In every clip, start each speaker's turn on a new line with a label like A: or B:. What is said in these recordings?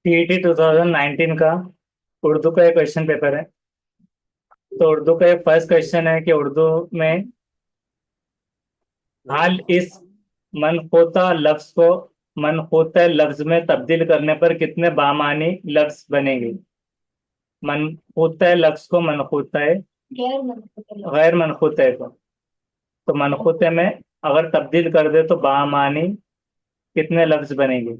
A: CET 2019 का उर्दू का एक क्वेश्चन पेपर है। तो उर्दू का एक फर्स्ट क्वेश्चन है कि उर्दू में हाल इस मनहोता लफ्ज को मनहोता लफ्ज में तब्दील करने पर कितने बामानी लफ्ज बनेंगे। मनहोता लफ्ज को मनहोता गैर मनहोता को, तो मनहोते में अगर तब्दील कर दे तो बामानी कितने लफ्ज बनेंगे।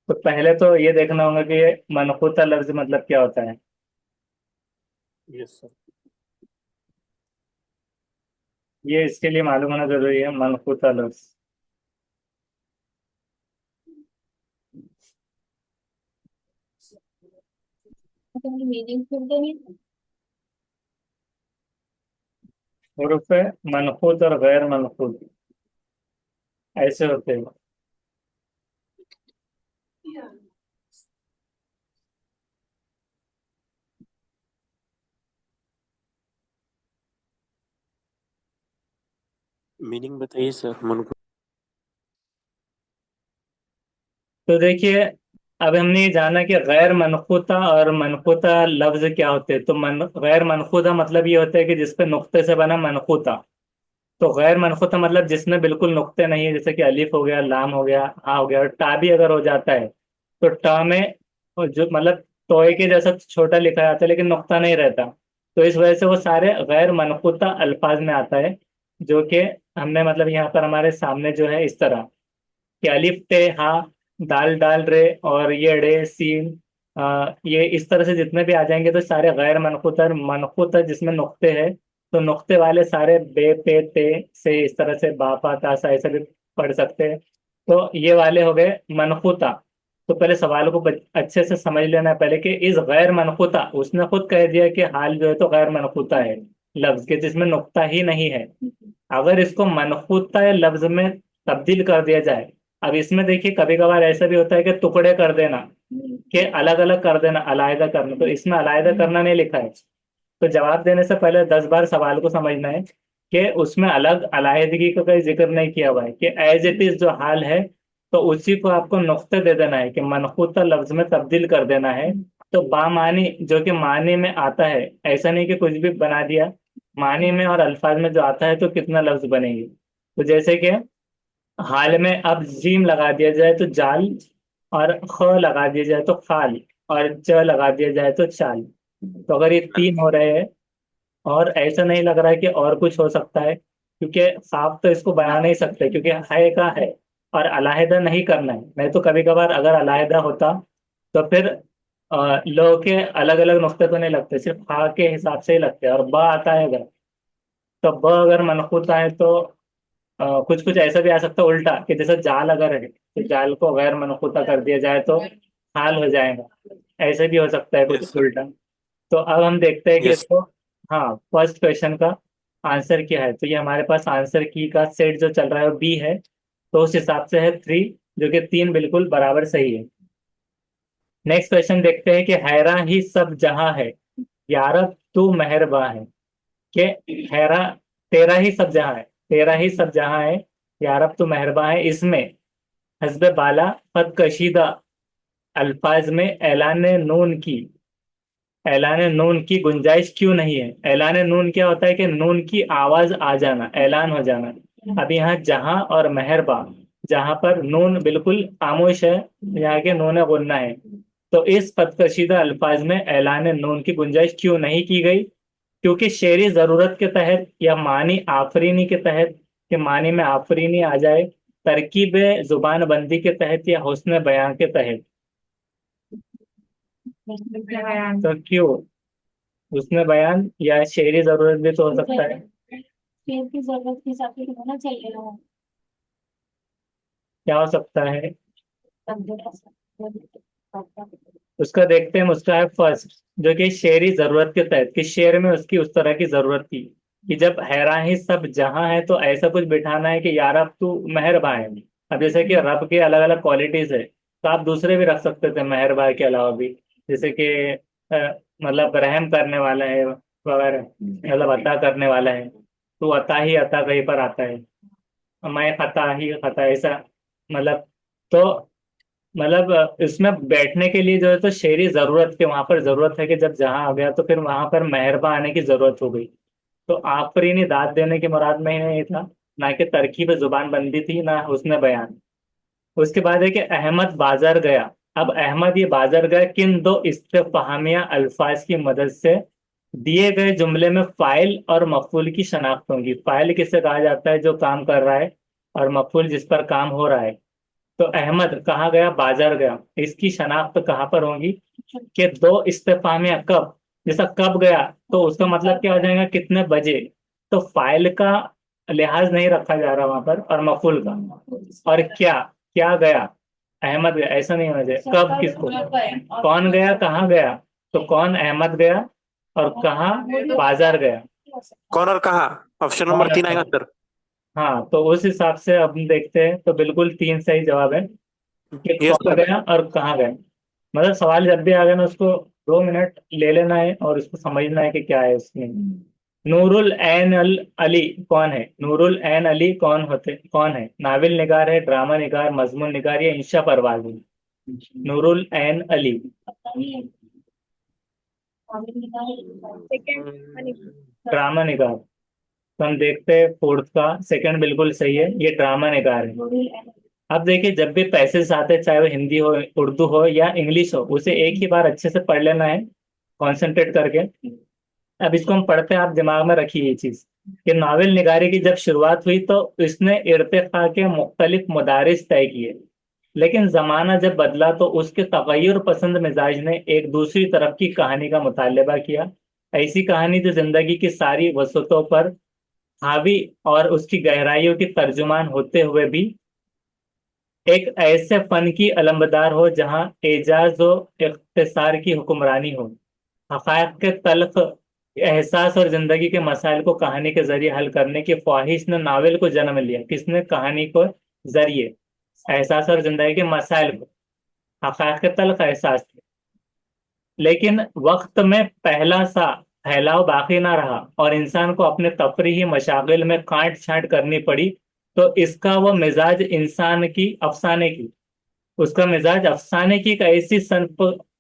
A: तो पहले तो ये देखना होगा कि ये मनहूता लफ्ज मतलब क्या होता है।
B: Yes sir.
A: ये इसके लिए मालूम होना जरूरी है मनहूता लफ्ज। हुरूफ मनहूत और गैर मनहूत ऐसे होते हैं।
B: मीनिंग बताइए सर मन को।
A: तो देखिए, अब हमने ये जाना कि गैर मनहूता और मनहूता लफ्ज क्या होते हैं। तो गैर मनहूता मतलब ये होता है कि जिसपे नुक्ते से बना मनहूता। तो गैर मनहूता मतलब जिसमें बिल्कुल नुक्ते नहीं है, जैसे कि अलिफ हो गया, लाम हो गया, हा हो गया, और टा भी अगर हो जाता है तो टा में और जो मतलब टोए के जैसा छोटा लिखा जाता है लेकिन नुक्ता नहीं रहता। तो इस वजह से वो सारे गैर मनहूता अल्फाज में आता है। जो कि हमने मतलब यहाँ पर हमारे सामने जो है इस तरह कि अलिफ टे हा, दाल डाल रे, और ये रे सीन, ये इस तरह से जितने भी आ जाएंगे तो सारे गैर मनकूत और मनकूत है जिसमें नुक्ते हैं। तो नुक्ते वाले सारे बे पे ते से इस तरह से बा पा ता सा ऐसे भी पढ़ सकते हैं। तो ये वाले हो गए मनकूता। तो पहले सवाल को अच्छे से समझ लेना है पहले कि इस गैर मनकूता, उसने खुद कह दिया कि हाल जो है तो गैर मनकूता है लफ्ज के, जिसमें नुक्ता ही नहीं है। अगर इसको मनकूता या लफ्ज में तब्दील कर दिया जाए। अब इसमें देखिए कभी कभार ऐसा भी होता है कि टुकड़े कर देना, कि अलग अलग कर देना, अलग करना। तो इसमें अलग करना नहीं लिखा है। तो जवाब देने से पहले 10 बार सवाल को समझना है कि उसमें अलग अलहदगी का कोई जिक्र नहीं किया हुआ है, कि एज इट इज जो हाल है तो उसी को आपको नुक्ते दे देना है कि मनहूता लफ्ज में तब्दील कर देना है। तो बामानी जो कि मानी में आता है, ऐसा नहीं कि कुछ भी बना दिया। मानी में और अल्फाज में जो आता है तो कितना लफ्ज बनेंगे। तो जैसे कि हाल में अब जीम लगा दिया जाए तो जाल, और ख लगा दिया जाए तो खाल, और च लगा दिया जाए तो चाल। तो अगर ये तीन हो रहे हैं, और ऐसा नहीं लग रहा है कि और कुछ हो सकता है, क्योंकि साफ तो इसको बना नहीं सकते क्योंकि है का है। और अलहदा नहीं करना है, नहीं तो कभी कभार अगर अलहदा होता तो फिर लो के अलग अलग नुक्ते तो नहीं लगते, सिर्फ हा के हिसाब से ही लगते हैं। और ब आता है अगर, तो ब अगर मनकूत है तो कुछ कुछ ऐसा भी आ सकता है उल्टा, कि जैसे जाल अगर है तो जाल को गैर मनकूता कर दिया जाए तो हाल हो जाएगा। ऐसे भी हो सकता है
B: यस
A: कुछ
B: सर।
A: उल्टा। तो अब हम देखते हैं कि
B: यस।
A: इसको, हाँ, फर्स्ट क्वेश्चन का आंसर क्या है। तो ये हमारे पास आंसर की का सेट जो चल रहा है वो बी है। तो उस हिसाब से है 3, जो कि 3 बिल्कुल बराबर सही है। नेक्स्ट क्वेश्चन देखते हैं कि हैरा ही सब जहां है, यारब तू मेहरबान है। कि हैरा, तेरा ही सब जहां है, तेरा ही सब जहां है, यारब तू मेहरबान है, इसमें हस्बे बाला कद कशीदा अल्फाज में ऐलान नून की गुंजाइश क्यों नहीं है। ऐलान नून क्या होता है कि नून की आवाज आ जाना, ऐलान हो जाना। अब यहाँ जहां और मेहरबा, जहां पर नून बिल्कुल खामोश है, यहाँ के नून गुन्ना है। तो इस पदकशीदा अल्फाज में ऐलान नून की गुंजाइश क्यों नहीं की गई। क्योंकि शेरी जरूरत के तहत या मानी आफरीनी के तहत, कि मानी में आफरीनी आ जाए, तरकीब जुबान बंदी के तहत या हुस्न बयां के तहत। तो क्यों हुस्न बयान या शेरी जरूरत भी तो हो सकता है। शेर की जरूरत के हिसाब से होना चाहिए ना। क्या हो सकता है उसका, देखते हैं हम। उसका है फर्स्ट, जो कि शेरी जरूरत के तहत, कि शेर में उसकी उस तरह की जरूरत थी कि जब हैरा ही सब जहां है तो ऐसा कुछ बिठाना है कि यार अब तू मेहरबा है। अब जैसे कि रब के अलग अलग क्वालिटीज है, तो आप दूसरे भी रख सकते थे मेहरबा के अलावा भी। जैसे कि मतलब रहम करने वाला है वगैरह, मतलब अता करने वाला है। तो अता ही अता कहीं पर आता है, मैं खता ही खता ऐसा, मतलब। तो मतलब इसमें बैठने के लिए जो है तो शेरी जरूरत के वहां पर जरूरत है कि जब जहां आ गया तो फिर वहां पर मेहरबा आने की जरूरत हो गई। तो आफरीनी दाद देने की मुराद में नहीं था, ना कि तरकीब जुबान बंदी थी, ना उसने बयान। उसके बाद है कि अहमद बाजार गया। अब अहमद ये बाजार गया किन दो इस्तेफामिया अल्फाज की मदद से? दिए गए जुमले में फाइल और मफूल की शनाख्त होंगी। फाइल किसे कहा जाता है? जो काम कर रहा है। और मफूल जिस पर काम हो रहा है। तो अहमद कहाँ गया? बाजार गया। इसकी शनाख्त कहाँ पर होगी? कि दो इस्तेफामिया कब, जैसा कब गया, तो उसका मतलब क्या हो जाएगा? कितने बजे। तो फाइल का लिहाज नहीं रखा जा रहा वहां पर, और मफूल का। और क्या, क्या गया? अहमद गया, ऐसा नहीं होना चाहिए। कब, किसको, कौन गया, कहाँ गया? तो कौन अहमद गया, और कहाँ बाजार गया।
B: कौन और कहा? ऑप्शन नंबर
A: कौन और
B: 3 आएगा
A: कहाँ।
B: सर।
A: हाँ, तो उस हिसाब से अब हम देखते हैं, तो बिल्कुल तीन सही जवाब है कि
B: यस
A: कौन
B: सर।
A: गया और कहाँ गया। मतलब सवाल जब भी आ गया ना, उसको 2 मिनट ले लेना है और उसको समझना है कि क्या है उसमें। नूरुल ऐन अल अली कौन है? नूरुल ऐन अली कौन है? नावल निगार है, ड्रामा निगार, मजमून निगार, या इंशा परवाज है? नूरुल ऐन अली। ड्रामा निगार। तो हम देखते हैं फोर्थ का, सेकंड बिल्कुल सही है, ये ड्रामा निगार है। अब देखिए, जब भी पैसेज आते हैं, चाहे वो हिंदी हो, उर्दू हो या इंग्लिश हो, उसे एक ही बार अच्छे से पढ़ लेना है, कंसंट्रेट करके। अब इसको हम पढ़ते हैं, आप दिमाग में रखिए ये चीज, कि नावल निगारी की जब शुरुआत हुई तो इसने इर्तिका के मुख्तलिफ मदारिस तय किए। लेकिन जमाना जब बदला तो उसके तगैयुर पसंद मिजाज ने एक दूसरी तरफ की कहानी का मुतालबा किया। ऐसी कहानी जो जिंदगी की सारी वसतों पर हावी और उसकी गहराइयों की तर्जुमान होते हुए भी एक ऐसे फन की अलमबदार हो जहां एजाज और इख्तिसार की हुक्मरानी हो। हकायक के तल्ख एहसास और जिंदगी के मसाइल को कहानी के जरिए हल करने की ख्वाहिश ने नावल को जन्म लिया। किसने? कहानी को जरिए एहसास और जिंदगी के मसाइल को, हकायक के तल्ख एहसास। लेकिन वक्त में पहला सा फैलाव बाकी ना रहा और इंसान को अपने तफरीही मशागिल में काट छांट करनी पड़ी। तो इसका वो मिजाज इंसान की अफसाने की उसका मिजाज अफसाने की एक ऐसी सनफ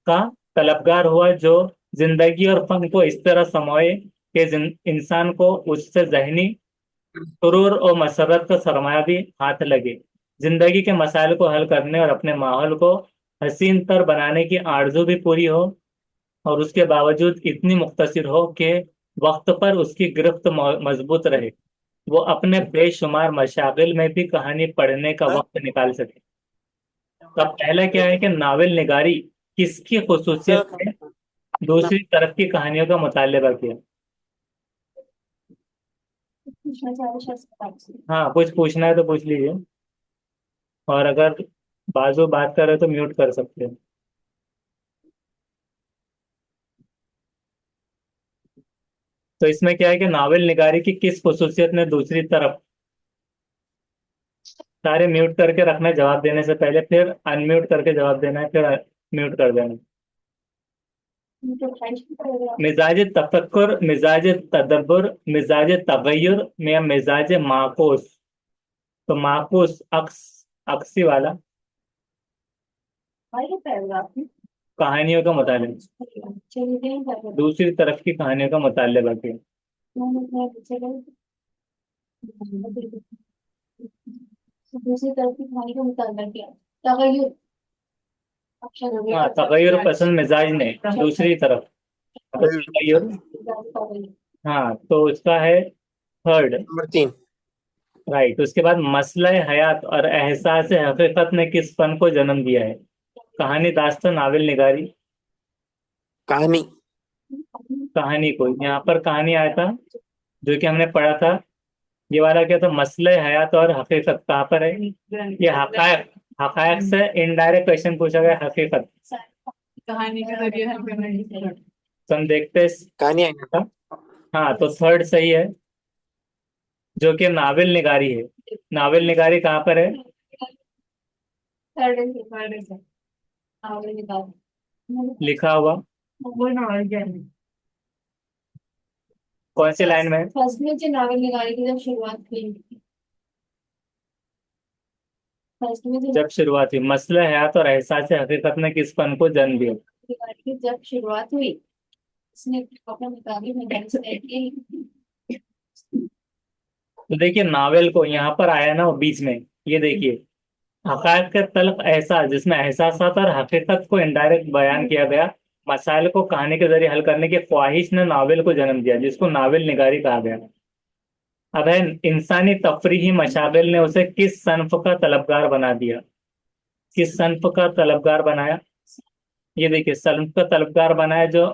A: का तलबगार हुआ जो जिंदगी और फन को इस तरह समोए कि इंसान को उससे जहनी सुरूर और मसरत का सरमाया भी हाथ लगे। जिंदगी के मसाइल को हल करने और अपने माहौल को हसीन तर बनाने की आरजू भी पूरी हो, और उसके बावजूद इतनी मुख्तसर हो कि वक्त पर उसकी गिरफ्त मजबूत रहे। वो अपने बेशुमार मशागिल में भी कहानी पढ़ने का वक्त निकाल सके। तो अब पहला क्या है कि नावल निगारी किसकी
B: सर
A: खुसूसियत है? दूसरी तरफ की कहानियों का मुतालबा किया। हाँ, कुछ पूछना है तो पूछ लीजिए, और अगर बाजू बात कर रहे हो तो म्यूट कर सकते हो। तो इसमें क्या है कि नावल निगारी की किस खुसूसियत ने दूसरी तरफ, सारे म्यूट करके रखना है जवाब देने से पहले, फिर अनम्यूट करके जवाब देना है, फिर म्यूट कर देना। मिजाज तफक्कुर, मिजाज तदब्बुर, मिजाज तगय्युर, में मिजाज माकूस। तो माकूस अक्स, अक्सी वाला, कहानियों का मुतालिब, दूसरी तरफ की कहानियों का मुतालिबा किया। दूसरी तरफ की कहानी का मुतालबा किया। तगय्युर, हाँ, तगय्युर पसंद मिजाज ने दूसरी तरफ, तो तगय्युर। हाँ, तो उसका है थर्ड।
B: नंबर 3।
A: राइट। उसके बाद मसला हयात और एहसास हकीकत ने किस फन को जन्म दिया है? कहानी, दास्तान, नावल निगारी।
B: कहानी।
A: कहानी को, यहाँ पर कहानी आया था जो कि हमने पढ़ा था। ये वाला क्या था? मसले हयात और हकीकत कहाँ पर है? ये हकायक, हकायक से इनडायरेक्ट क्वेश्चन पूछा गया, हकीकत। कहानी के जरिए हल करना है। तो हम देखते
B: कहानी आएगा।
A: हैं। हाँ, तो थर्ड सही है, जो कि नावल निगारी है। नावल निगारी कहाँ पर है? लिखा हुआ। वो नावल क्या है? कौन सी लाइन में?
C: फर्स्ट में जो नावल निगारी की जब शुरुआत हुई, फर्स्ट में जो
A: जब शुरुआत हुई, मसला हयात और एहसास हकीकत ने किस फन को जन्म दिया?
C: निगारी की जब शुरुआत हुई, उसने अपना मुताबिक निगारी से
A: तो देखिए नावेल को यहाँ पर आया ना वो बीच में, ये देखिए, हकायक के तल्ख एहसास, जिसमें एहसासात और हकीकत को इनडायरेक्ट बयान किया गया, मसाइल को कहानी के जरिए हल करने की ख्वाहिश ने नावल को जन्म दिया, जिसको नावल निगारी कहा गया। अब है, इंसानी तफरीही मशागिल ने उसे किस सन्फ का तलबगार बना दिया? किस सन्फ का तलबगार बनाया? ये देखिए, सन्फ का तलबगार बनाया जो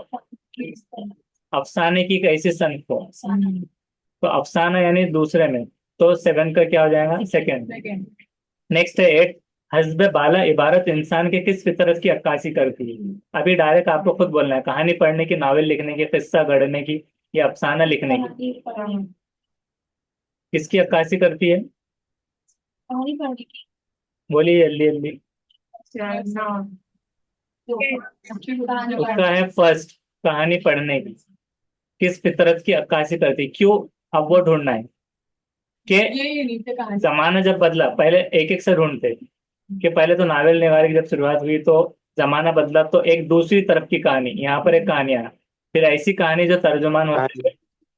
A: अफसाने की एक ऐसी सन्फ हो। तो अफसाना यानी दूसरे में, तो सेवन का क्या हो जाएगा? सेकंड। नेक्स्ट है एट। हस्ब बाला इबारत इंसान के किस फितरत की अक्कासी करती है? अभी डायरेक्ट आपको खुद बोलना है, कहानी पढ़ने की, नावल लिखने की, किस्सा गढ़ने की, या अफसाना लिखने की, किसकी अक्कासी करती है?
C: कहानी पढ़ने की।
A: बोलिए जल्दी जल्दी। उसका है फर्स्ट, कहानी पढ़ने की। किस फितरत की अक्कासी करती, क्यों? अब वो ढूंढना है कि जमाना जब बदला, पहले एक एक से ढूंढते कि पहले तो नावल निगारी की जब शुरुआत हुई तो जमाना बदला, तो एक दूसरी तरफ की कहानी, यहाँ पर एक कहानी आया, फिर ऐसी कहानी जो तर्जुमान होते
B: कहानी।
A: हुए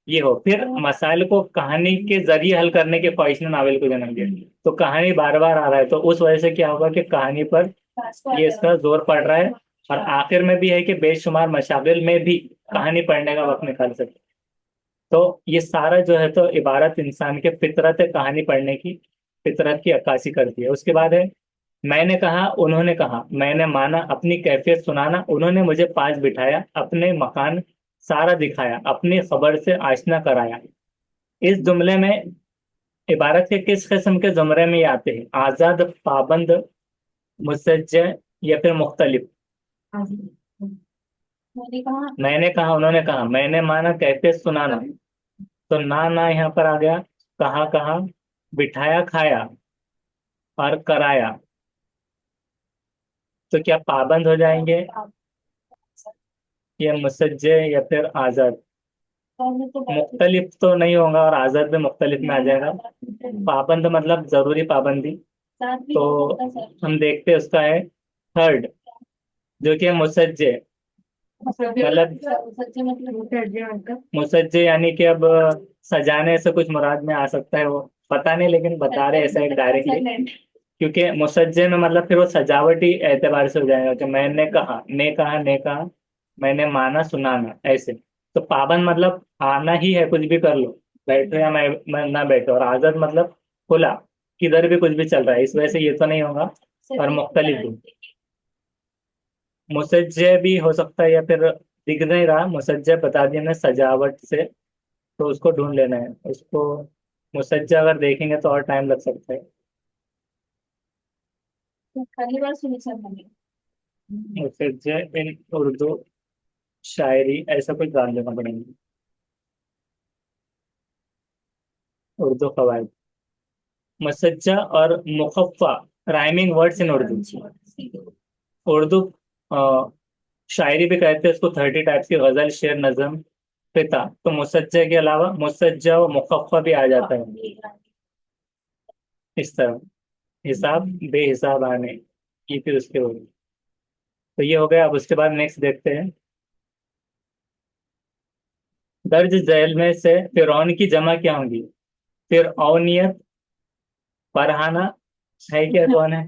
A: ये हो, फिर मसाइल को कहानी के जरिए हल करने के ख्वाहिश ने नावल को जन्म दिया। तो कहानी बार बार आ रहा है, तो उस वजह से क्या होगा कि कहानी पर ये इसका जोर पड़ रहा है, और आखिर में भी है कि बेशुमार मशागिल में भी कहानी पढ़ने का वक्त निकाल सके। तो ये सारा जो है तो इबारत इंसान के फितरत है, कहानी पढ़ने की, फितरत की अक्कासी करती है। उसके बाद है, मैंने कहा उन्होंने कहा, मैंने माना अपनी कैफियत सुनाना, उन्होंने मुझे पास बिठाया, अपने मकान सारा दिखाया, अपनी खबर से आशना कराया। इस जुमले में इबारत के किस किस्म के जुमरे में ये आते हैं? आजाद, पाबंद, मुसज्जह, या फिर मुख्तलिफ?
C: मैंने कहा
A: मैंने कहा उन्होंने कहा, मैंने माना कैफियत सुनाना, तो ना यहाँ पर आ गया, कहा कहा, बिठाया खाया, और कराया, तो क्या पाबंद हो जाएंगे, या मुसज्जे, या फिर आजाद?
C: पहले तो
A: मुख्तलिफ तो नहीं होगा, और आजाद भी मुख्तलिफ में आ जाएगा। पाबंद मतलब जरूरी पाबंदी।
C: साथ भी
A: तो
C: हो सकता है सर।
A: हम देखते हैं उसका है थर्ड, जो कि है मुसज्जे। मतलब
C: सच्चे मतलब
A: मुसज्जे यानी कि अब सजाने से कुछ मुराद में आ सकता है, वो पता नहीं, लेकिन बता रहे ऐसा एक डायरेक्टली, क्योंकि मुसज्जे में मतलब फिर वो सजावटी एतबार से हो जाएगा कि मैंने कहा, ने कहा, ने कहा, मैंने माना, सुनाना, ऐसे। तो पाबंद मतलब आना ही है, कुछ भी कर लो, बैठो या मैं ना बैठो, और आजाद मतलब खुला, किधर भी कुछ भी चल रहा है, इस वजह से ये तो नहीं होगा। और मुख्तलिफ भी, मुसज्जे भी हो सकता है, या फिर दिख नहीं रहा, मुसज्जे बता दिया ना सजावट से, तो उसको ढूंढ लेना है उसको। मुसज्जा अगर देखेंगे तो और टाइम लग सकता है।
C: पहली बार सुनी सर मैंने।
A: मुसज्जे इन उर्दू शायरी, ऐसा कुछ डाल देना पड़ेगा, उर्दू कवायद। मुसज्जा और मुखफ़ा, rhyming words in Urdu. Urdu अ, शायरी भी कहते हैं उसको, 30 टाइप्स की, गजल, शेर, नज्म, फिता। तो मुसज्जा के अलावा मुसज्जा और मुखफ़ा भी आ जाता है इस तरह, हिसाब बेहिसाब आने, ये फिर उसके हो गए। तो ये हो गया। अब उसके बाद नेक्स्ट देखते हैं, दर्ज झैल में से फिरौन की जमा क्या होंगी? फिर औनियत, फरहाना, है क्या, कौन है?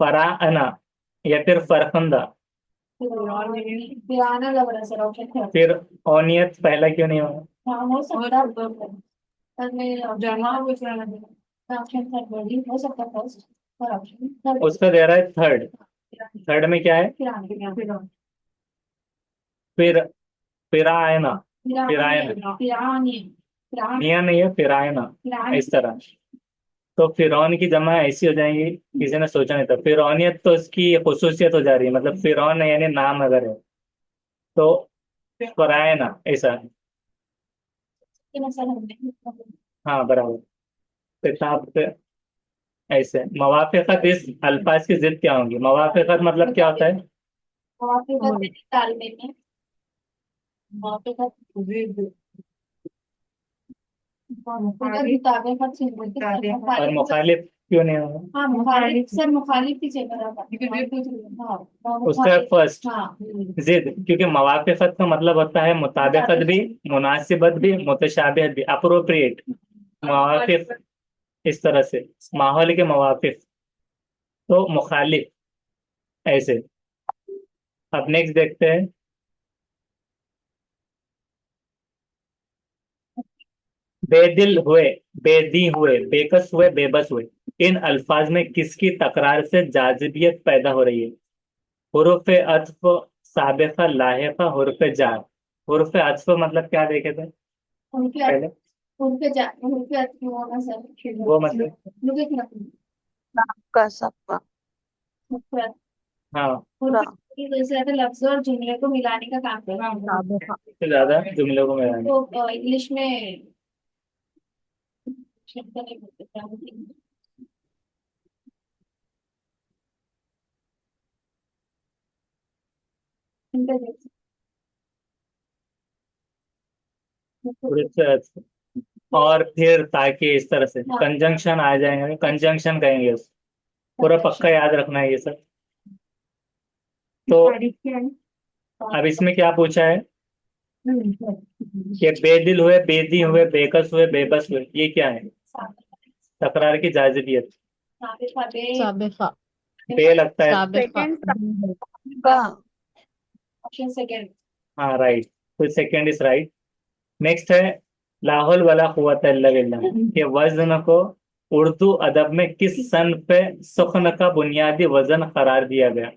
A: फराअना, या फिर फरखंदा?
C: पुराना लग रहा है सर, ऑप्शन है।
A: फिर औनियत पहला क्यों नहीं होगा?
C: हाँ हो सकता है, पर मैं जमा ऑप्शन थर्ड बोली हो सकता है फर्स्ट, और ऑप्शन थर्ड।
A: उसका दे रहा है थर्ड। थर्ड में क्या है? फिर फिरायना, फिरायना, निया नहीं है, फिरायना, इस तरह। तो फिरौन की जमा ऐसी हो जाएंगी, किसी ने सोचा नहीं था। फिरौनियत तो इसकी खुसूसियत हो जा रही है, मतलब फिरौन है यानी नाम अगर है, तो फरायना ऐसा। हाँ बराबर। किताब पे ऐसे। मवाफ़िक़त, इस अल्फाज की जिद क्या होंगी? मवाफ़िक़त मतलब क्या होता है?
C: वहाँ पे कहते हैं तालमेल में। वहाँ पे किताबें हर चीज बोलते हैं
A: और मुखालिफ क्यों नहीं होगा?
C: हाँ मुखालिफ सर मुखालिफ की जगह हाँ
A: उसका फर्स्ट
C: हाँ
A: जिद, क्योंकि मवाफिकत का मतलब होता है मुताबिकत भी, मुनासिबत भी, मुतशाबिहत भी, अप्रोप्रिएट, मवाफिक, इस तरह से माहौल के मवाफिक। तो मुखालिफ ऐसे। अब नेक्स्ट देखते हैं। बेदिल हुए, बेदी हुए, बेकस हुए, बेबस हुए, इन अल्फाज में किसकी तकरार से जाजिबियत पैदा हो रही है? हुरूफ अत्फ, साबिका, लाहिका, हुरूफ जार। हुरूफ अत्फ मतलब क्या देखे थे
C: उनके
A: पहले?
C: उनके अच्छी होना सर
A: वो मतलब,
C: मुझे क्या
D: सबका सबका
A: हाँ,
D: पूरा
C: जैसे ऐसे लफ्ज और जुमले को मिलाने का काम करता है
D: साबिका
A: इससे ज्यादा जुमलों को मिलाने।
C: तो इंग्लिश में शब्द नहीं बोलते क्या बोलते हैं? Intelligence।
A: हुरूफ अत्फ। और फिर ताकि इस तरह से कंजंक्शन आ जाएंगे, कंजंक्शन कहेंगे उसको। पूरा पक्का याद रखना है ये सब। तो अब इसमें क्या पूछा है कि बेदिल हुए, बेदी हुए, बेकस हुए, बेबस हुए, ये क्या है? तकरार की जाजिबियत।
D: साबिका
A: बे लगता है।
D: साबिका
B: का
C: ऑप्शन सेकंड
A: हाँ राइट, तो सेकंड इज राइट। नेक्स्ट है लाहौल वाला कुव्वत इल्ला बिल्लाह के वजन को उर्दू अदब में किस सन पे सुख्न का बुनियादी वजन करार दिया गया?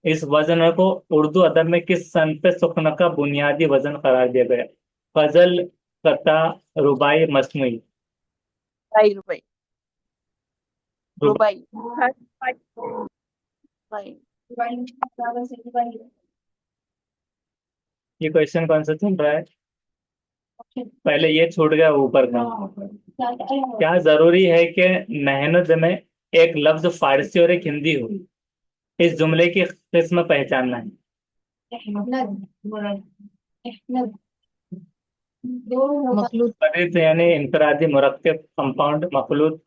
A: इस वजन को उर्दू अदब में किस सन पे सुख्न का बुनियादी वजन करार दिया गया? गजल, कता, रुबाई, मसनूई।
D: रुबाई रुबाई
A: रुबाई।
D: रुबाई रुबाई
A: ये क्वेश्चन कौन सा चल रहा है? पहले ये छूट गया ऊपर का। क्या जरूरी है कि मेहनत में एक लफ्ज फारसी और एक हिंदी हो? इस जुमले की किस्म पहचानना है।
D: मखलूत
A: मुनफरिद यानी इनफरादी, मुरक्कब कंपाउंड, मखलूत,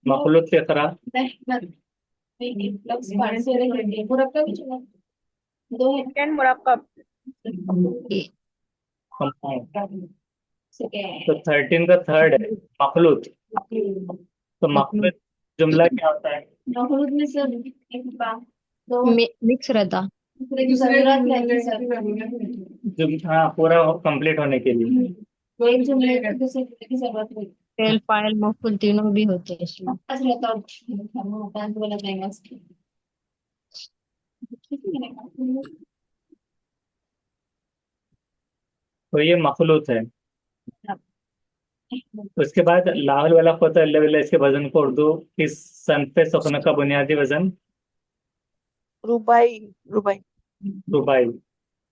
A: मखलूत फिक्रा,
D: सेकंड मुरक्कब
A: कंपाउंड। तो 13 का थर्ड है मखलूत। तो मखलूत जुमला क्या होता है?
C: में सर एक बात तो
D: मिक्स रहता
C: दूसरे की जरूरत रहती है सर
A: हाँ, पूरा कंप्लीट होने के लिए।
C: तो एक जुमले को दूसरे की जरूरत नहीं
D: फेल फाइल मफूल तीनों भी होते हैं इसमें
C: आज रहता हूँ हम होता है तो बोला जाएगा उसकी ठीक है ना
A: तो ये मखलूत है। उसके बाद लाहौल वाला होता है, इसके वजन को उर्दू किस सन पे सुखने का बुनियादी वजन?
D: रुबाई रुबाई
A: रुबाई।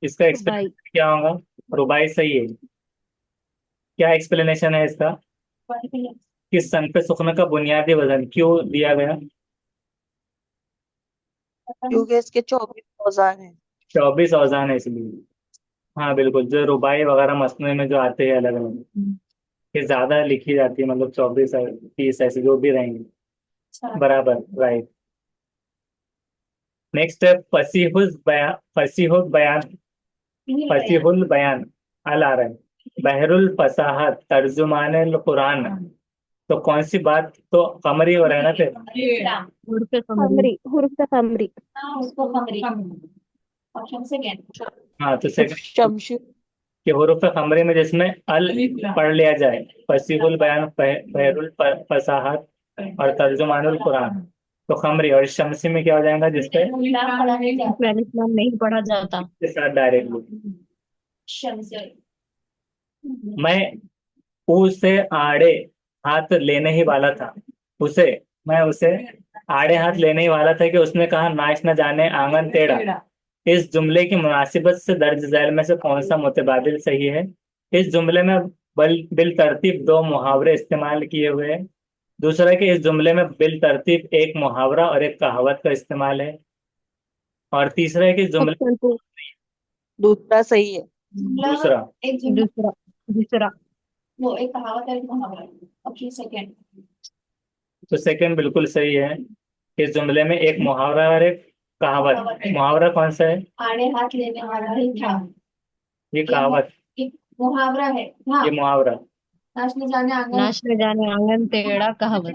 A: इसका
D: रुबाई
A: एक्सप्लेनेशन क्या होगा? रुबाई सही है। क्या एक्सप्लेनेशन है इसका? किस सन पे सुखने का बुनियादी वजन क्यों दिया गया?
D: क्योंकि इसके 24 औजार हैं
A: 24 औजान है इसलिए। हाँ बिल्कुल, जो रुबाई वगैरह मसनू में जो आते हैं अलग अलग, ये ज्यादा लिखी जाती है, मतलब 24 30 ऐसे जो भी रहेंगे। बराबर, राइट। नेक्स्ट है फसीहुल बयान, फसीहुल बयान, फसीहुल बयान। अल आ रहा है बहरुल फसाहत तर्जुमान कुरान। तो कौन सी बात? तो कमरी हो रहा है ना फिर।
D: हुर्फ कमरी हुर्फ कमरी
C: उसको खमरी ऑप्शन सेकंड
A: हाँ, तो सेकंड
D: शमशी
A: के हुरूफ कमरी में जिसमें अल पढ़ लिया जाए, फसीहुल बयान, बहरुल फसाहत और तर्जुमानुल कुरान। तो खमरी और शमसी में क्या हो जाएगा जिसपे
D: पहले इस्लाम नहीं पढ़ा जाता
A: के साथ डायरेक्टली।
C: शम्स
A: मैं उसे आड़े हाथ लेने ही वाला था। उसे, मैं उसे आड़े हाथ लेने ही वाला था कि उसने कहा नाच न जाने आंगन टेढ़ा। इस जुमले की मुनासिबत से दर्ज झैल में से कौन सा मुतबादिल सही है? इस जुमले में बिल तरतीब दो मुहावरे इस्तेमाल किए हुए हैं। दूसरा कि इस जुमले में बिल तरतीब एक मुहावरा और एक कहावत का इस्तेमाल है। और तीसरा है कि जुमले
D: ऑप्शन टू। दूसरा सही है।
C: जुमला
A: दूसरा
C: एक जुमला
D: दूसरा। दूसरा।
C: वो एक कहावत है एक मुहावरा है। Option second.
A: तो सेकंड बिल्कुल सही है। इस जुमले में एक मुहावरा और एक कहावत।
C: कहावत है।
A: मुहावरा कौन सा है?
C: आड़े हाथ लेने वाला ही था।
A: ये
C: ये मु-
A: कहावत,
C: एक मुहावरा है। हाँ।
A: ये मुहावरा।
C: नाच न जाने आंगन।
D: नाच न जाने आंगन टेढ़ा कहावत।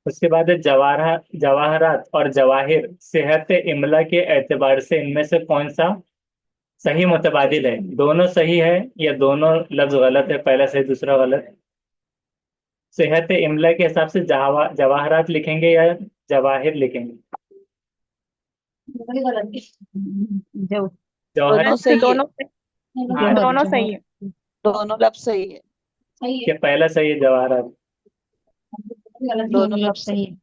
A: उसके बाद है जवाहरात और जवाहिर सेहत इमला के एतबार से इनमें से कौन सा सही मुतबादिल है? दोनों सही है या दोनों लफ्ज गलत है? पहला सही दूसरा गलत। सेहत इमला के हिसाब से जवाहरात लिखेंगे या जवाहिर लिखेंगे?
C: बड़ी गलत है।
D: जो
A: जवाहर।
D: दोनों सही है।
A: हाँ,
D: जौहर
E: दोनों
D: जौहर।
E: सही है।
D: दोनों लफ्ज सही है।
C: सही
A: ये
C: है।
A: पहला सही है जवाहरात।
C: बड़ी गलत है।
D: दोनों
E: दोनों
D: लफ्ज सही है।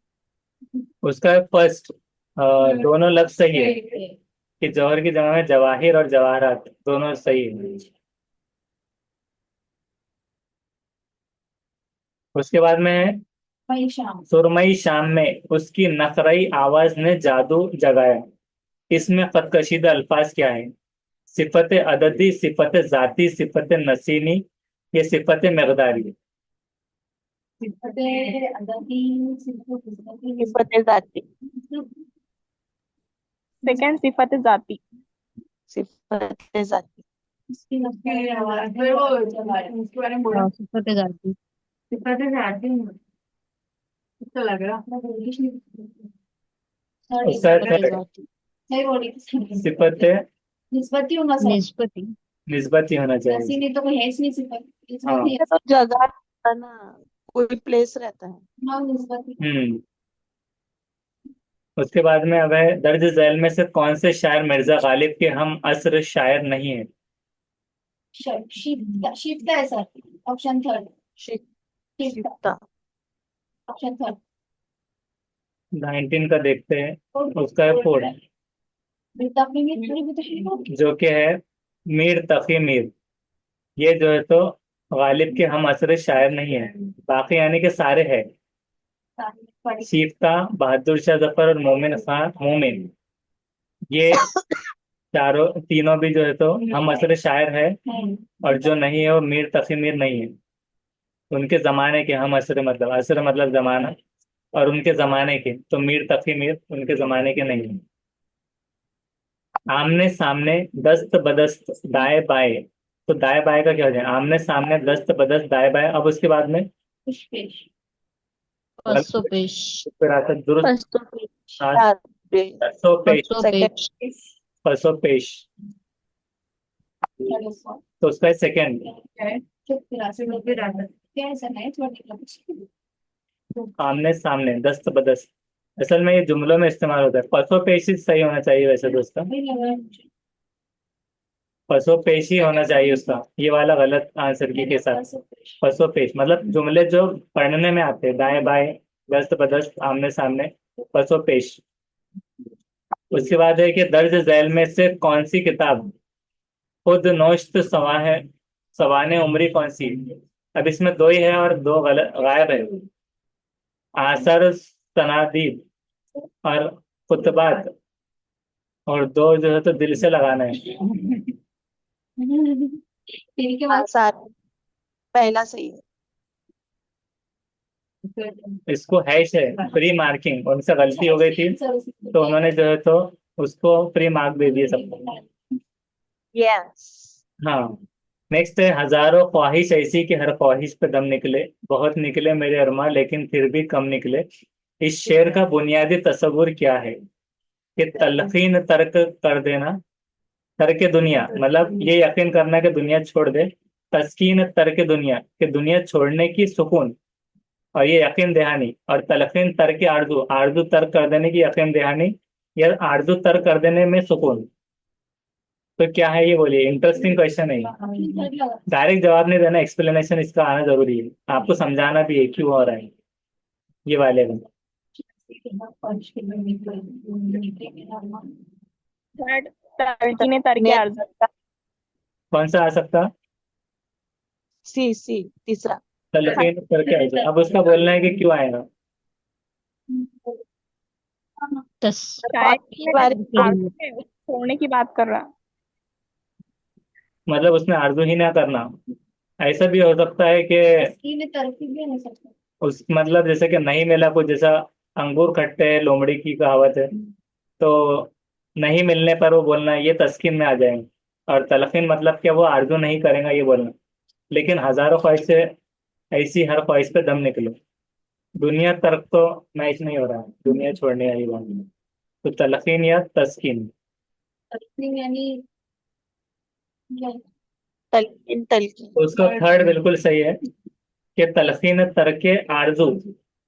A: उसका फर्स्ट दोनों लफ्ज सही है कि जौहर की जगह में जवाहिर और जवाहरात दोनों सही है। उसके बाद में है
C: वही शाम।
A: सुरमई शाम में उसकी नखरई आवाज ने जादू जगाया। इसमें कद कशीदा अल्फाज क्या है? सिफत अददी, सिफत जाती, सिफत नसीनी, ये सिफत मकदारी।
C: सिफते अददी सिफते
D: सिफत जाती।
E: सेकंड सिफत जाती।
D: सिफत जाती।
C: इसकी नफी आवाज है वो उसके बारे में बोला।
D: हाँ, सिफत जाती।
C: सिफते से आती हूँ। इसको लग रहा मैं बोली नहीं। सॉरी
A: उसका
D: सिफत
A: थर्ड
D: जाती।
C: सही बोली।
A: सिफत
C: निस्बती होना सर।
D: निस्बती।
A: निस्बत ही होना चाहिए।
C: नसीनी तो कोई है नहीं सिफत।
A: हाँ।
C: निस्बती
D: ये तो जगह रहता है ना, कोई प्लेस रहता है।
C: हाँ निस्बती।
A: हम्म। उसके बाद में अब है दर्ज झैल में से कौन से शायर मिर्जा गालिब के हम असर शायर नहीं है?
C: शिफ्ट है सर। Option third.
D: शिक
C: शिफ्ट।
D: शिकता।
C: Option third.
A: 19 का देखते हैं। उसका है फोर्ड,
C: बिल्कुल।
A: जो कि है मीर तकी मीर। ये जो है तो गालिब के हम असर शायर नहीं है। बाकी यानी कि सारे हैं। शिफ्ता, बहादुर शाह जफर और मोमिन खान मोमिन, ये चारों तीनों भी जो है तो हम असर शायर है। और जो नहीं है वो मीर तकी मीर नहीं है। उनके जमाने के हम असर मतलब जमाना, और उनके जमाने के तो मीर तकी मीर उनके जमाने के नहीं है। आमने सामने दस्त बदस्त दाएं बाएं, तो दाएं बाएं का क्या हो जाए? आमने सामने दस्त बदस्त दाएं बाएं। अब उसके बाद में
D: पसो पेश।
A: विरासत दुरुस्त।
D: पसो पेश।
A: आज
D: चार पे।
A: परसों पेश।
D: पसो
C: सेकंड।
D: पेश।
A: परसों पेश। तो उसका सेकंड आमने सामने दस्त बदस्त, असल में ये जुमलों में इस्तेमाल होता है। परसों पेश ही सही होना चाहिए वैसे तो उसका। परसों पेश ही होना चाहिए उसका, ये वाला गलत आंसर की के साथ। परसों पेश मतलब जुमले जो पढ़ने में आते हैं दाएं बाएं दस्त बदस्त आमने सामने, परसों पेश। उसके बाद है कि दर्ज झैल में से कौन सी किताब खुद नौश्त सवाने उमरी कौन सी? अब इसमें दो ही है और दो गलत गायब है। आसर सनादीद और खुतबात, और दो जो है तो दिल से लगाना है।
C: फिर के
D: हाँ
C: बाद
D: सारे। पहला सही है।
A: इसको हैश है प्री मार्किंग, उनसे गलती हो गई थी तो उन्होंने जो है तो उसको प्री मार्क दे दिए सबको।
D: यस।
A: हाँ। नेक्स्ट है हजारों ख्वाहिश ऐसी कि हर ख्वाहिश पे दम निकले, बहुत निकले मेरे अरमा लेकिन फिर भी कम निकले। इस शेर का बुनियादी तस्वुर क्या है? कि तलखीन तर्क कर देना, तर्क दुनिया मतलब ये यकीन करना कि दुनिया छोड़ दे। तस्कीन तर्क दुनिया कि दुनिया छोड़ने की सुकून, और ये यकीन दहानी। और तलखीन तर्क आरजू, आरजू तर्क कर देने की यकीन दहानी, या आरजू तर्क कर देने में सुकून। तो क्या है ये बोलिए, इंटरेस्टिंग क्वेश्चन है। डायरेक्ट जवाब नहीं देना, एक्सप्लेनेशन इसका आना जरूरी है। आपको समझाना भी है क्यों हो रहा है ये वाले में।
E: थर्ड तर्कीने तरके
D: ने
E: अर्ज।
A: कौन सा आ सकता?
D: सी सी तीसरा।
A: तलखीन करके आएगा। अब उसका बोलना है कि क्यों आएगा।
E: शायद
D: बाकी बारी
E: में आर्ट में छोड़ने की बात कर रहा।
A: मतलब उसमें आरजू ही ना करना। ऐसा भी हो सकता है कि
C: तस्की में तरकीब भी नहीं सकता।
A: उस मतलब जैसे कि नहीं मिला कुछ, जैसा अंगूर खट्टे हैं, लोमड़ी की कहावत है। तो नहीं मिलने पर वो बोलना ये तस्कीन में आ जाएंगे। और तलकीन मतलब क्या, वो आरजू नहीं करेगा ये बोलना। लेकिन हजारों ख्वाहिश से ऐसी हर ख्वाहिश पे दम निकले। दुनिया तर्क तो मैच नहीं हो रहा है, दुनिया छोड़ने वाली बात नहीं। तो तलकीन या तस्कीन।
C: तस्कीन यानी
D: तलकिन तलकिन।
A: तो उसका थर्ड बिल्कुल सही है कि तलकीन तरके आरजू,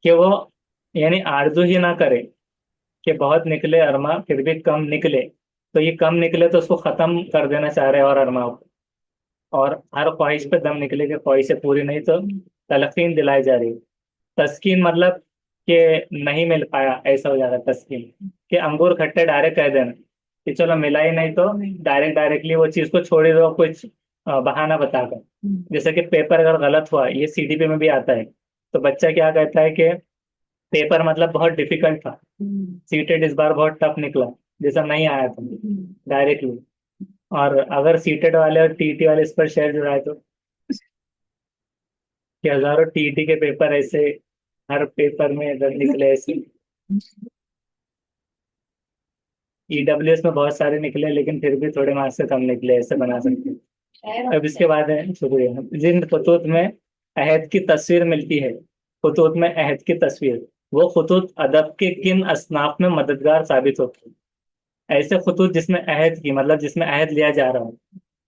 A: कि वो यानी आरजू ही ना करे कि बहुत निकले अरमा फिर भी कम निकले। तो ये कम निकले तो उसको खत्म कर देना चाह रहे हैं और अरमा को। और हर ख्वाहिश पे दम निकले कि ख्वाहिशें पूरी नहीं तो तलकीन दिलाई जा रही है। तस्कीन मतलब कि नहीं मिल पाया, ऐसा हो जाता है तस्कीन। कि अंगूर खट्टे डायरेक्ट कह देना कि चलो मिला ही नहीं तो डायरेक्टली वो चीज को छोड़ ही दो कुछ बहाना बताकर। जैसे कि पेपर अगर गलत हुआ, ये सीडीपी में भी आता है। तो बच्चा क्या कहता है कि पेपर मतलब बहुत डिफिकल्ट था, सीटेड इस बार बहुत टफ निकला, जैसा नहीं आया था डायरेक्टली। और अगर सीटेड वाले और टीटी वाले इस पर शेयर जुड़ाए तो कि हजारों टीटी के पेपर ऐसे हर पेपर में अगर निकले ऐसे। ईडब्ल्यूएस में बहुत सारे निकले लेकिन फिर भी थोड़े मार्क्स से कम निकले, ऐसे बना सकते हैं। अब इसके बाद है, शुक्रिया। जिन खतूत में अहद की तस्वीर मिलती है, खतूत में अहद की तस्वीर, वो खतूत अदब के किन असनाफ में मददगार साबित होती है। ऐसे खतूत जिसमें अहद की मतलब जिसमें अहद लिया जा रहा हो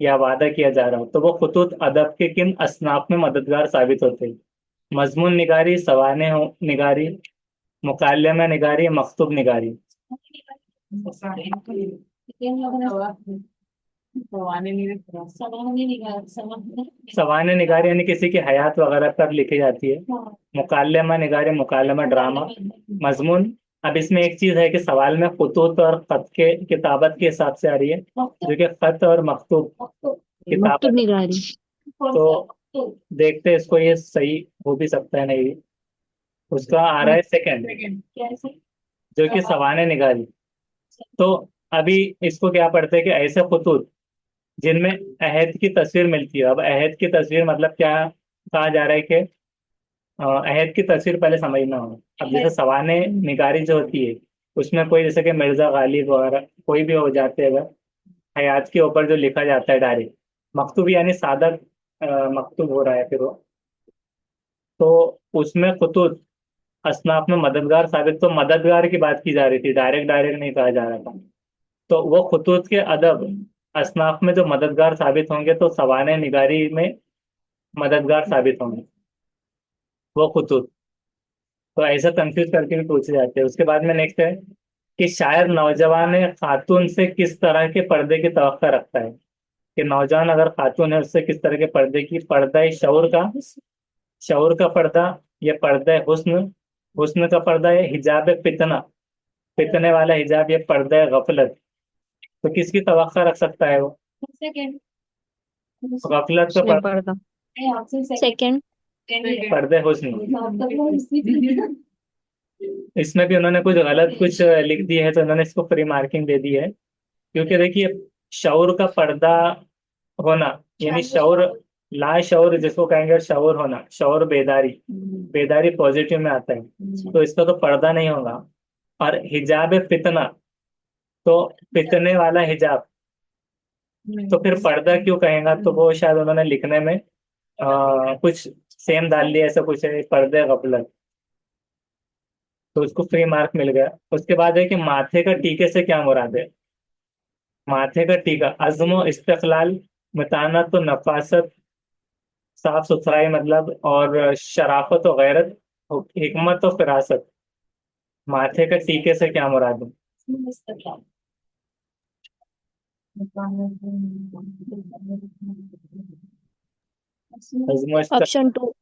A: या वादा किया जा रहा हो, तो वो खतूत अदब के किन असनाफ में मददगार साबित होते हैं। मजमून निगारी, सवाने निगारी, मुकालमा निगारी, मकतूब निगारी। सवाने निगारी यानी किसी की हयात वगैरह पर लिखी जाती है। मुकालमा निगारी, मुकालमा ड्रामा। मजमून, अब इसमें एक चीज है कि सवाल में खुतूत और खत के किताबत के हिसाब से आ रही है, जो कि खत और मकतूब किताबत निगारी। तो देखते हैं इसको, ये सही हो भी सकता है नहीं भी। उसका आ रहा है सेकंड, जो कि सवाने निगारी। तो अभी इसको क्या पढ़ते हैं कि ऐसे खुतूत जिनमें अहद की तस्वीर मिलती है। अब अहद की तस्वीर मतलब क्या कहा जा रहा है कि अहद की तस्वीर पहले समझना हो। अब जैसे सवाने निगारी जो होती है, उसमें कोई जैसे कि मिर्जा गालिब वगैरह कोई भी हो जाते हैं, अगर हयात के ऊपर जो लिखा जाता है डायरेक्ट। मकतूब यानी सादा मकतूब हो रहा है फिर वो। तो उसमें खुतूत असनाफ में मददगार साबित, तो मददगार की बात की जा रही थी, डायरेक्ट डायरेक्ट नहीं कहा जा रहा था। तो वो खुतूत के अदब असनाफ में जो मददगार साबित होंगे, तो सवाने निगारी में मददगार साबित होंगे वो खुतूत। तो ऐसा कंफ्यूज करके भी पूछे जाते हैं। उसके बाद में नेक्स्ट है कि शायर नौजवान खातून से किस तरह के पर्दे की तवक्को रखता है। कि नौजवान अगर खातून है उससे किस तरह के पर्दे की, पर्दा शऊर का, शऊर का पर्दा, या पर्दा हुस्न, हुस्न का पर्दा, या हिजाब फितना, फितने वाला हिजाब, या पर्दा गफलत। तो किसकी तवक्को रख सकता है वो?
C: सेकंड।
A: गफलत का
F: उसमें पर्दा। सेकंड।
A: पर्दे हुस्न। इसमें भी उन्होंने कुछ गलत कुछ लिख दिया है, तो उन्होंने इसको फ्री मार्किंग दे दी है। क्योंकि देखिए, शऊर का पर्दा होना यानी शऊर, ला शऊर जिसको कहेंगे, शऊर होना, शऊर बेदारी, बेदारी पॉजिटिव में आता है, तो इसका तो पर्दा नहीं होगा। और हिजाब फितना, तो फितने वाला हिजाब, तो फिर पर्दा क्यों कहेगा? तो वो शायद उन्होंने लिखने में कुछ सेम डाल लिया, ऐसा कुछ है, पर्दे गफलत। तो उसको फ्री मार्क मिल गया। उसके बाद है कि माथे का टीके से क्या मुराद है। माथे का टीका, अज़्म इस्तिक़लाल, मतानत तो नफासत, साफ सुथराई मतलब, और शराफत और गैरत, हिकमत और फिरासत। माथे का टीके से क्या मुराद है? अज़्म
F: ऑप्शन 2।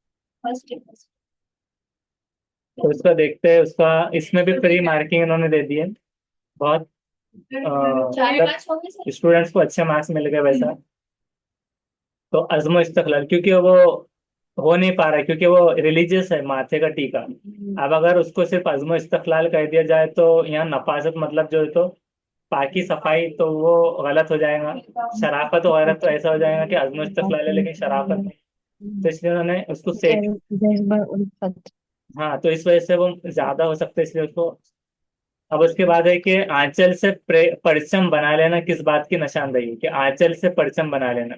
A: तो उसका देखते हैं, उसका इसमें भी फ्री मार्किंग इन्होंने दे दी है। बहुत स्टूडेंट्स को अच्छे मार्क्स मिल गए वैसा। तो अज़्म इस्तिक़लाल, क्योंकि वो हो नहीं पा रहा है क्योंकि वो रिलीजियस है, माथे का टीका। अब अगर उसको सिर्फ अज़्म इस्तक़लाल कह दिया जाए तो यहाँ नफासत मतलब जो है तो पाकी सफाई, तो वो गलत हो जाएगा। शराफत वगैरह तो ऐसा हो जाएगा कि अज़्म इस्तक़लाल है लेकिन शराफत नहीं। तो इसलिए उन्होंने उसको से,
F: जज्बा उल्फत।
A: हाँ, तो इस वजह से वो ज्यादा हो सकता है, इसलिए उसको। अब उसके बाद है कि आंचल से परचम बना लेना किस बात की निशानदेही, कि आंचल से परचम बना लेना।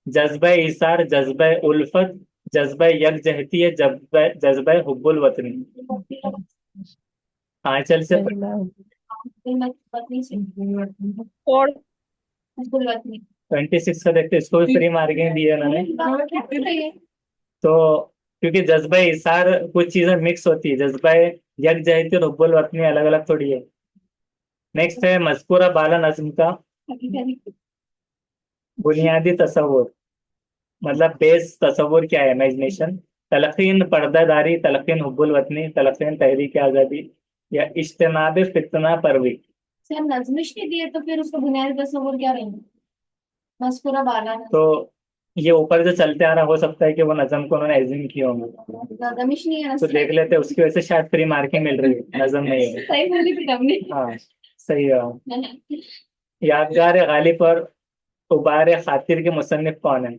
A: जज्बा इसार, जज्बा उल्फत, जज्बा यकजहती है, जज्बा जज्बा हुब्बुल वतनी। आंचल से
F: जज्बा
A: 26 का देखते, इसको भी फ्री मार्किंग दी है उन्होंने। तो क्योंकि जज्बा इसार कुछ चीजें मिक्स होती है, जज्बा यकजहती और हुब्बुल वतनी अलग अलग थोड़ी है। नेक्स्ट है मजकूरा बाला नज्म का बुनियादी तस्वुर, मतलब बेस तस्वुर क्या है, इमेजिनेशन। तलकीन पर्दादारी, तलकीन हुब्बुल वतनी, तलकीन तहरीक आज़ादी, या इज्तनाब फितना परवी।
C: से हम नजमिश के दिए तो फिर उसका बुनियादी तस्वुर क्या रहेगा? मस्कुरा बाला
A: तो ये ऊपर जो चलते आ रहा, हो सकता है कि वो नजम को उन्होंने एज्यूम किया होंगे।
C: नजमिश नहीं है
A: तो देख लेते हैं, उसकी वजह से शायद फ्री मार्किंग मिल रही है, नजम नहीं है।
C: सही बोली थी तुमने।
A: हाँ, सही है। यादगार गालिब और उबार खातिर के मुसन्निफ कौन है?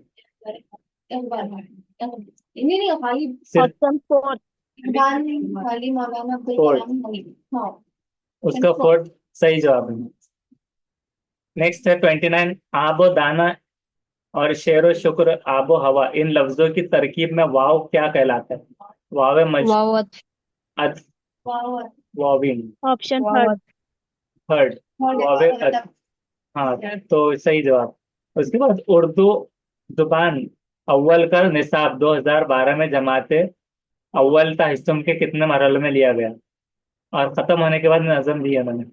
C: नहीं नहीं खाली
A: सिर्फ
D: ऑप्शन 4।
C: खाली मौलाना अब्दुल
A: फोर्ट,
C: कलाम हमीद। हाँ
A: उसका फोर्थ सही जवाब है। नेक्स्ट है 29, आबो दाना और शेर शुक्र आबो हवा, इन लफ्जों की तरकीब में वाव क्या कहलाता है? वाव मज
F: वावत।
A: अद
C: वाह
A: वाविन,
D: ऑप्शन थर्ड।
F: वावत।
A: थर्ड, वाव अद। हाँ, तो सही जवाब। उसके बाद उर्दू जुबान अव्वल का निसाब 2012 में जमाते अव्वल का हिस्सों के कितने मरहलों में लिया गया, और खत्म होने के बाद नजम दी है मैंने।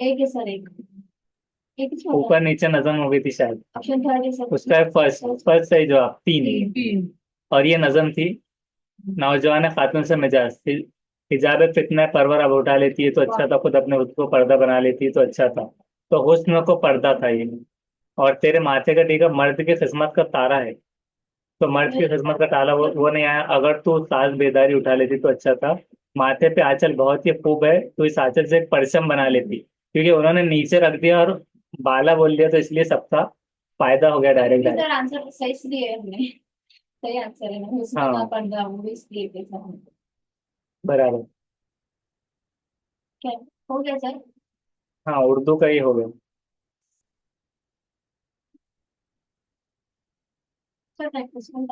C: एक है सर, एक ही छोटा।
A: ऊपर नीचे नजम हो गई थी शायद।
C: ऑप्शन थर्ड है सर।
A: उसका फर्स्ट फर्स्ट सही जवाब, तीन। और ये नजम थी, नौजवान खातून से मिजाज, हिजाब फितना परवर अब उठा लेती है तो अच्छा था, खुद अपने खुद को पर्दा बना लेती है तो अच्छा था, तो हुस्न को पर्दा था ये। और तेरे माथे का टीका मर्द की किस्मत का तारा है, तो मर्द की किस्मत का ताला वो नहीं आया, अगर तू साज बेदारी उठा लेती तो अच्छा था, माथे पे आंचल बहुत ही खूब है तो इस आंचल से एक परचम बना लेती। क्योंकि उन्होंने नीचे रख दिया और बाला बोल दिया, तो इसलिए सबका फायदा हो गया डायरेक्ट
C: सर
A: डायरेक्ट।
C: आंसर सही इसलिए है हमने, सही आंसर है ना, उसमें ना
A: हाँ,
C: पढ़ रहा हूँ इसलिए कैसा हूँ।
A: बराबर।
C: क्या हो गया सर?
A: हाँ, उर्दू का ही हो गया।
C: सर प्रैक्टिस में